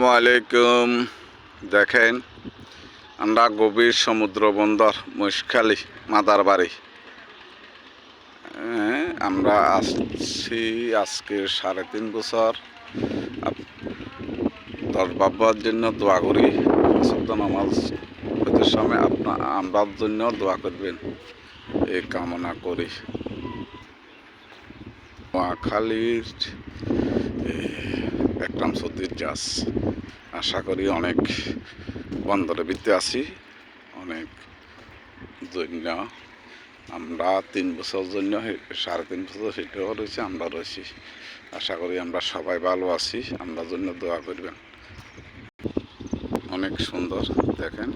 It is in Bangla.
আসসালামু আলাইকুম। দেখেন আমরা গভীর সমুদ্র বন্দর মহেশখালী মাদারবাড়ি আমরা আসছি আজকে 3.5 বছর। 10 বাবার জন্য দোয়া করি, নামাজ হতে সময় আমরার জন্য দোয়া করবেন এই কামনা করি। নোয়াখালীর একরাম সৌদির জাহাজ আশা করি অনেক বন্দরে বিতে আছি অনেক জন্য আমরা 3 বছর জন্য 3.5 বছর সেটাও রয়েছে, আমরা রয়েছি। আশা করি আমরা সবাই ভালো আছি, আমরা জন্য দোয়া করবেন। অনেক সুন্দর দেখেন।